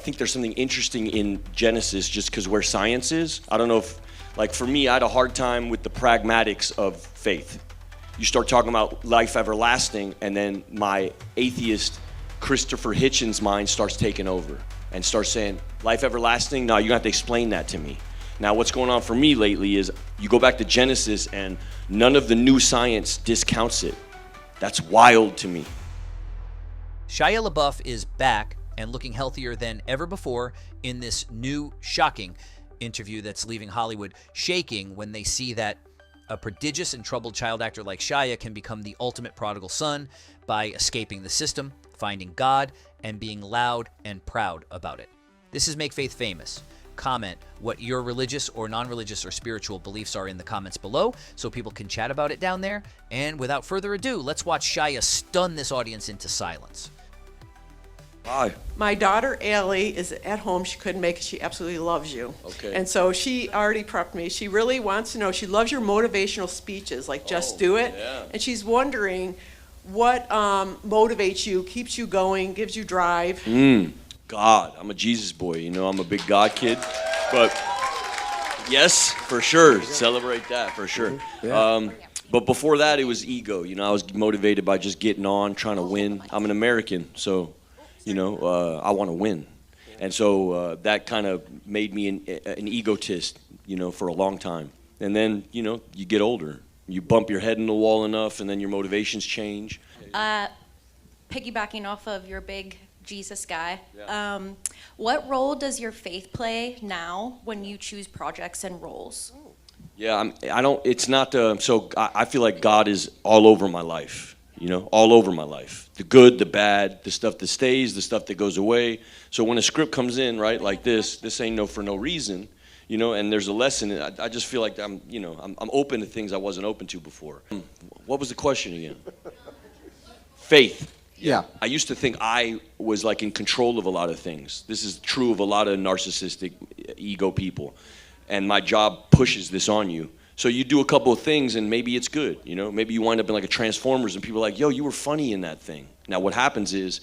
think there's something interesting in Genesis just because where science is. I don't know if, like for me, I had a hard time with the pragmatics of faith. You start talking about life everlasting, and then my atheist Christopher Hitchens' mind starts taking over and starts saying, life everlasting? No, you have to explain that to me. Now, what's going on for me lately is you go back to Genesis and none of the new science discounts it. That's wild to me. Shia LaBeouf is back and looking healthier than ever before in this new, shocking interview that's leaving Hollywood shaking when they see that a prodigious and troubled child actor like Shia can become the ultimate prodigal son by escaping the system, finding God, and being loud and proud about it. This is Make Faith Famous. Comment what your religious or non-religious or spiritual beliefs are in the comments below so people can chat about it down there. And without further ado, let's watch Shia stun this audience into silence. Hi. My daughter, Allie, is at home. She couldn't make it. She absolutely loves you. Okay. And so she already prepped me. She really wants to know. She loves your motivational speeches, like just do it. Yeah. And she's wondering what motivates you, keeps you going, gives you drive. God. I'm a Jesus boy, you know, I'm a big God kid. But yes, for sure. Celebrate that, for sure. But before that, it was ego. You know, I was motivated by just getting on, trying to win. I'm an American, so, you know, I want to win. And so that kind of made me an egotist, you know, for a long time. And then, you know, you get older. You bump your head in the wall enough, and then your motivations change. Piggybacking off of your big Jesus guy, Yeah. what role does your faith play now when you choose projects and roles? Yeah, it's not, so I feel like God is all over my life, you know, all over my life. The good, the bad, the stuff that stays, the stuff that goes away. So when a script comes in, right, like this ain't for no reason, you know, and there's a lesson. I just feel like I'm open to things I wasn't open to before. What was the question again? Faith. Yeah. I used to think I was like in control of a lot of things. This is true of a lot of narcissistic ego people. And my job pushes this on you. So you do a couple of things and maybe it's good, you know? Maybe you wind up in like a Transformers and people are like, yo, you were funny in that thing. Now what happens is,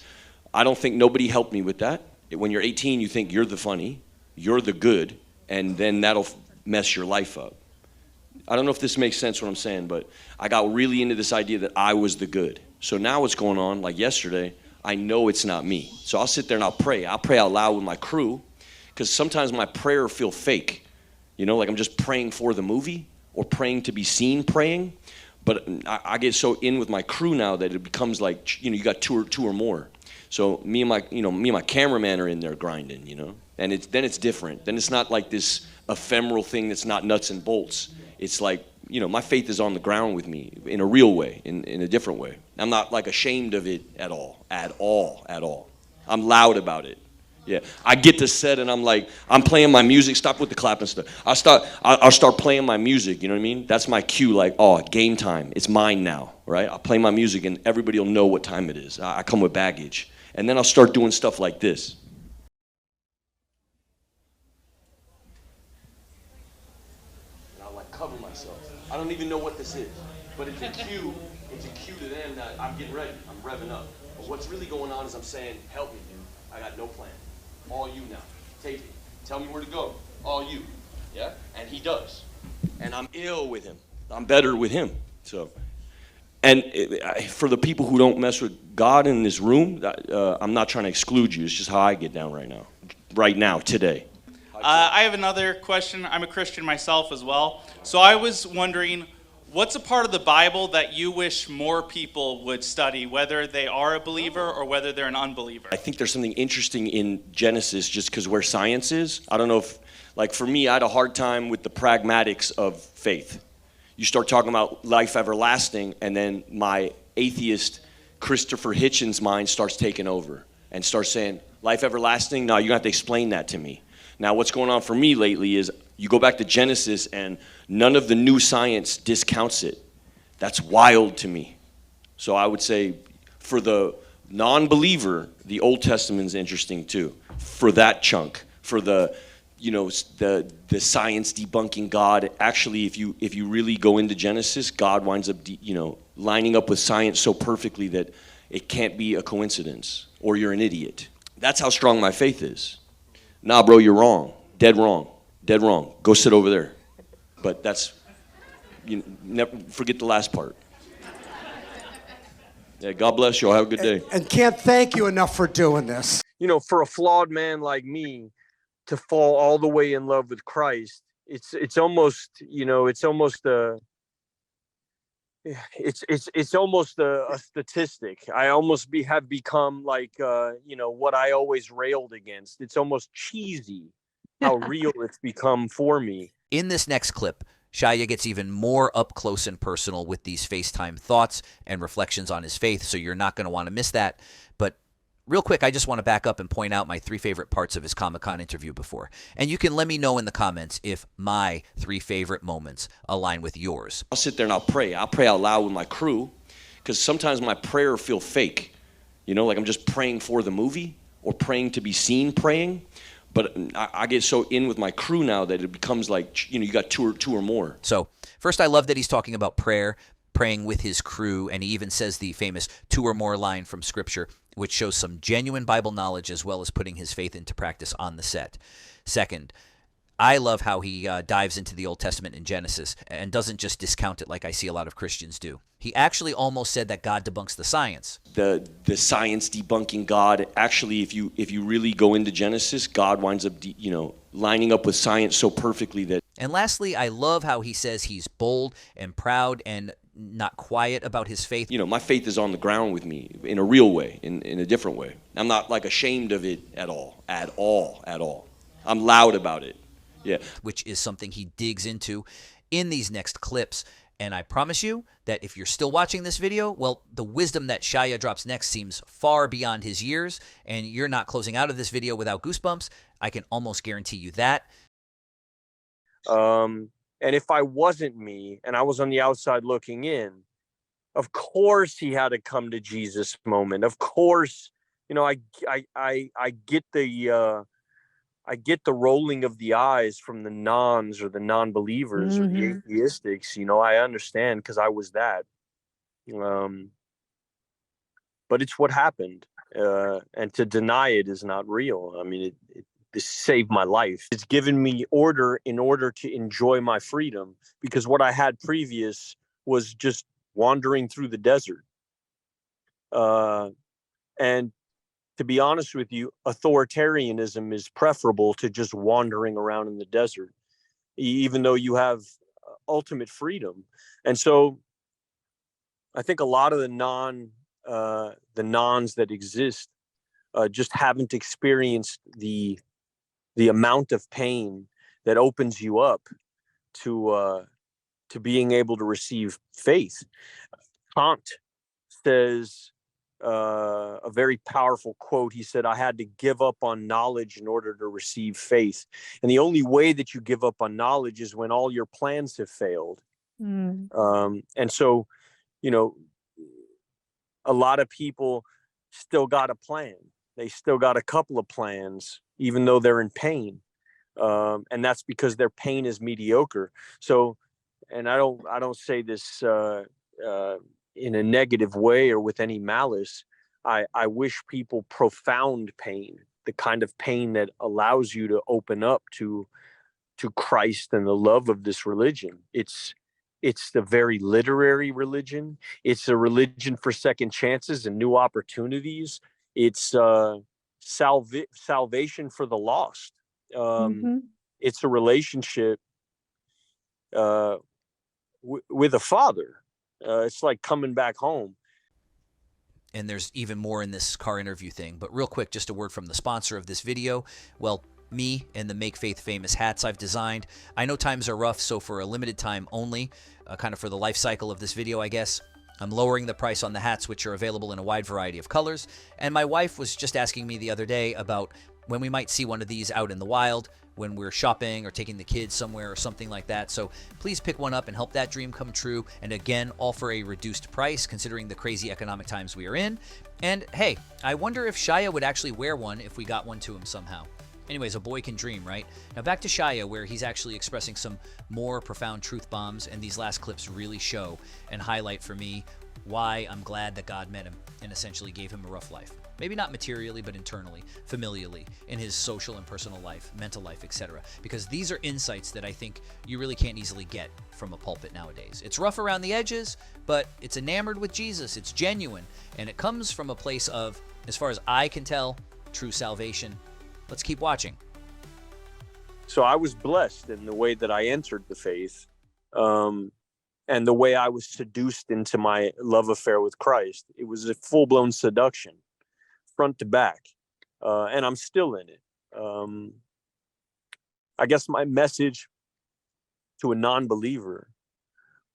I don't think nobody helped me with that. When you're 18, you think you're the funny, you're the good, and then that'll mess your life up. I don't know if this makes sense what I'm saying, but I got really into this idea that I was the good. So now what's going on, like yesterday, I know it's not me. So I'll sit there and I'll pray out loud with my crew, because sometimes my prayer feel fake. You know, like I'm just praying for the movie or praying to be seen praying. But I get so in with my crew now that it becomes like, you know, you got two or more. So me and my cameraman are in there grinding, you know. And then it's different. Then it's not like this ephemeral thing that's not nuts and bolts. It's like, you know, my faith is on the ground with me in a real way, in a different way. I'm not like ashamed of it at all. I'm loud about it. Yeah, I get to set and I'm like, I'm playing my music. Stop with the clapping stuff. I'll start playing my music. You know what I mean? That's my cue. Like, oh, game time. It's mine now, right? I'll play my music and everybody will know what time it is. I come with baggage, and then I'll start doing stuff like this. And I'll like cover myself. I don't even know what this is, but it's a cue. It's a cue to them that I'm getting ready. I'm revving up. But what's really going on is I'm saying, help me, dude. I got no plan. All you now. Take me. Tell me where to go. All you. Yeah? And he does. And I'm ill with him. I'm better with him. So, and for the people who don't mess with God in this room, I'm not trying to exclude you. It's just how I get down right now. Right now, today. I have another question. I'm a Christian myself as well. So I was wondering, what's a part of the Bible that you wish more people would study, whether they are a believer or whether they're an unbeliever? I think there's something interesting in Genesis just because where science is. I don't know if, like for me, I had a hard time with the pragmatics of faith. You start talking about life everlasting, and then my atheist Christopher Hitchens' mind starts taking over and starts saying, life everlasting? No, you have to explain that to me. Now what's going on for me lately is you go back to Genesis and none of the new science discounts it. That's wild to me. So I would say for the non-believer, the Old Testament's interesting too. For that chunk, for the, you know, the science debunking God. Actually, if you really go into Genesis, God winds up, you know, lining up with science so perfectly that it can't be a coincidence or you're an idiot. That's how strong my faith is. Nah, bro, you're wrong. Dead wrong. Dead wrong. Go sit over there. But that's, you never forget the last part. Yeah, God bless you all. Have a good day. And can't thank you enough for doing this. You know, for a flawed man like me to fall all the way in love with Christ, it's almost, you know, it's almost a statistic. I almost have become like, you know, what I always railed against. It's almost cheesy how real it's become for me. In this next clip, Shia gets even more up close and personal with these FaceTime thoughts and reflections on his faith, so you're not going to want to miss that. But real quick, I just want to back up and point out my 3 favorite parts of his Comic-Con interview before. And you can let me know in the comments if my 3 favorite moments align with yours. I'll sit there and I'll pray out loud with my crew, because sometimes my prayer feel fake. You know, like I'm just praying for the movie or praying to be seen praying. But I get so in with my crew now that it becomes like, you know, you got two or more. So first, I love that he's talking about prayer, praying with his crew, and he even says the famous 2 or more line from Scripture, which shows some genuine Bible knowledge as well as putting his faith into practice on the set. Second, I love how he dives into the Old Testament in Genesis and doesn't just discount it like I see a lot of Christians do. He actually almost said that God debunks the science. The science debunking God, actually, if you really go into Genesis, God winds up, you know, lining up with science so perfectly that. And lastly, I love how he says he's bold and proud and not quiet about his faith. You know, my faith is on the ground with me in a real way, in a different way. I'm not like ashamed of it at all. I'm loud about it. Yeah. Which is something he digs into in these next clips. And I promise you that if you're still watching this video, well, the wisdom that Shia drops next seems far beyond his years, and you're not closing out of this video without goosebumps. I can almost guarantee you that. And if I wasn't me and I was on the outside looking in, of course he had a come to Jesus moment. Of course, you know, I get I get the rolling of the eyes from the nons or the non-believers or the atheistics. You know, I understand because I was that. But it's what happened. And to deny it is not real. I mean, this saved my life. It's given me order in order to enjoy my freedom, because what I had previous was just wandering through the desert. And to be honest with you, authoritarianism is preferable to just wandering around in the desert, even though you have ultimate freedom. And so I think a lot of the nons that exist just haven't experienced the amount of pain that opens you up to being able to receive faith. Kant says a very powerful quote. He said, "I had to give up on knowledge in order to receive faith." And the only way that you give up on knowledge is when all your plans have failed. And so, you know, a lot of people still got a plan. They still got a couple of plans, even though they're in pain. And that's because their pain is mediocre. So, and I don't say this in a negative way or with any malice. I wish people profound pain, the kind of pain that allows you to open up to Christ and the love of this religion. It's the very literary religion. It's a religion for second chances and new opportunities. It's salvation for the lost. It's a relationship with a father. It's like coming back home. And there's even more in this car interview thing. But real quick, just a word from the sponsor of this video. Well, me and the Make Faith Famous hats I've designed. I know times are rough, so for a limited time only, kind of for the life cycle of this video, I guess, I'm lowering the price on the hats, which are available in a wide variety of colors. And my wife was just asking me the other day about when we might see one of these out in the wild, when we're shopping or taking the kids somewhere or something like that. So please pick one up and help that dream come true. And again, all for a reduced price, considering the crazy economic times we are in. And hey, I wonder if Shia would actually wear one if we got one to him somehow. Anyways, a boy can dream, right? Now back to Shia, where he's actually expressing some more profound truth bombs, and these last clips really show and highlight for me why I'm glad that God met him and essentially gave him a rough life. Maybe not materially, but internally, familially, in his social and personal life, mental life, etc. Because these are insights that I think you really can't easily get from a pulpit nowadays. It's rough around the edges, but it's enamored with Jesus. It's genuine, and it comes from a place of, as far as I can tell, true salvation. Let's keep watching. So I was blessed in the way that I entered the faith, and the way I was seduced into my love affair with Christ. It was a full-blown seduction, front to back, and I'm still in it. I guess my message to a non-believer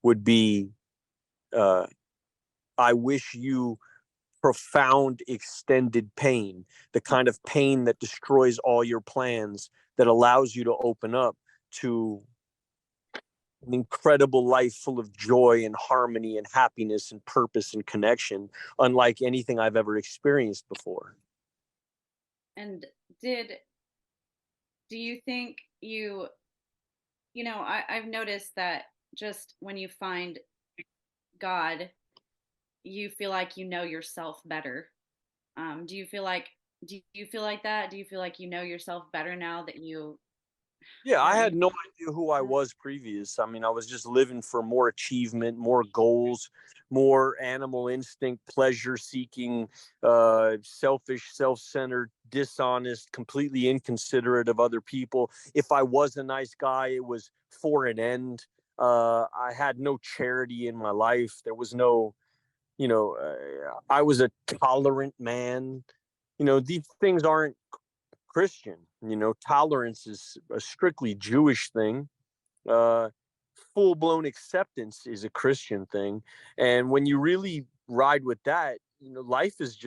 would be, I wish you profound extended pain, the kind of pain that destroys all your plans, that allows you to open up to an incredible life full of joy and harmony and happiness and purpose and connection, unlike anything I've ever experienced before. And do you think I've noticed that just when you find God, you feel like you know yourself better. Do you feel like that? Do you feel like you know yourself better now that you? Yeah, I had no idea who I was previous. I mean, I was just living for more achievement, more goals, more animal instinct, pleasure seeking, selfish, self-centered, dishonest, completely inconsiderate of other people. If I was a nice guy, it was for an end. I had no charity in my life. There was no, I was a tolerant man. These things aren't Christian. Tolerance is a strictly Jewish thing. Full-blown acceptance is a Christian thing. And when you really ride with that, life is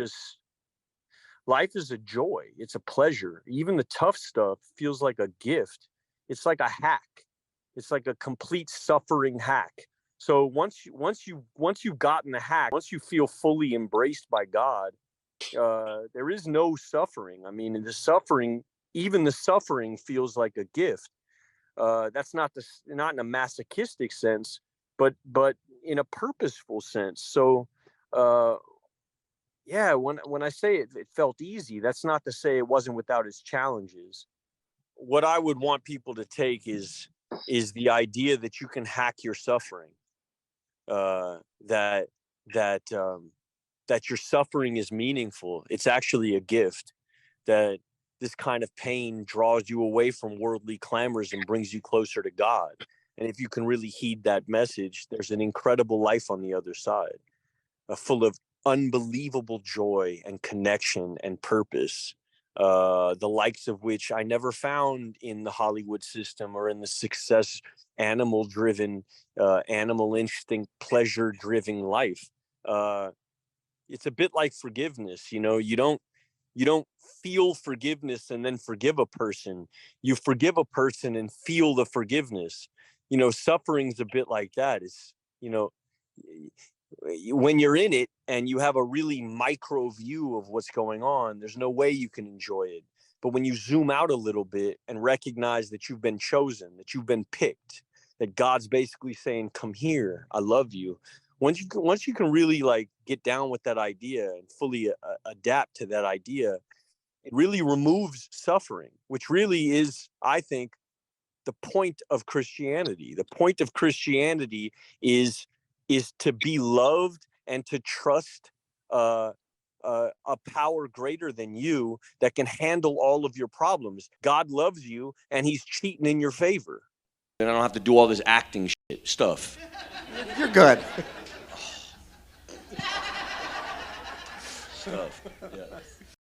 a joy. It's a pleasure. Even the tough stuff feels like a gift. It's like a hack. It's like a complete suffering hack. So once you've gotten the hack, once you feel fully embraced by God, there is no suffering. I mean, even the suffering feels like a gift. That's not in a masochistic sense, but in a purposeful sense. So, yeah, when I say it felt easy, that's not to say it wasn't without its challenges. What I would want people to take is the idea that you can hack your suffering. That your suffering is meaningful. It's actually a gift. That this kind of pain draws you away from worldly clamors and brings you closer to God. And if you can really heed that message, there's an incredible life on the other side, full of unbelievable joy and connection and purpose, the likes of which I never found in the Hollywood system or in the success animal-driven, animal instinct, pleasure-driven life. It's a bit like forgiveness. You don't feel forgiveness and then forgive a person. You forgive a person and feel the forgiveness. Suffering's a bit like that. It's, when you're in it and you have a really micro view of what's going on, there's no way you can enjoy it. But when you zoom out a little bit and recognize that you've been chosen, that you've been picked, that God's basically saying, come here, I love you. Once you can really get down with that idea and fully adapt to that idea, it really removes suffering, which really is, I think, the point of Christianity. The point of Christianity is to be loved and to trust a power greater than you that can handle all of your problems. God loves you, and he's cheating in your favor. And I don't have to do all this acting stuff. You're good. Stuff. Yeah.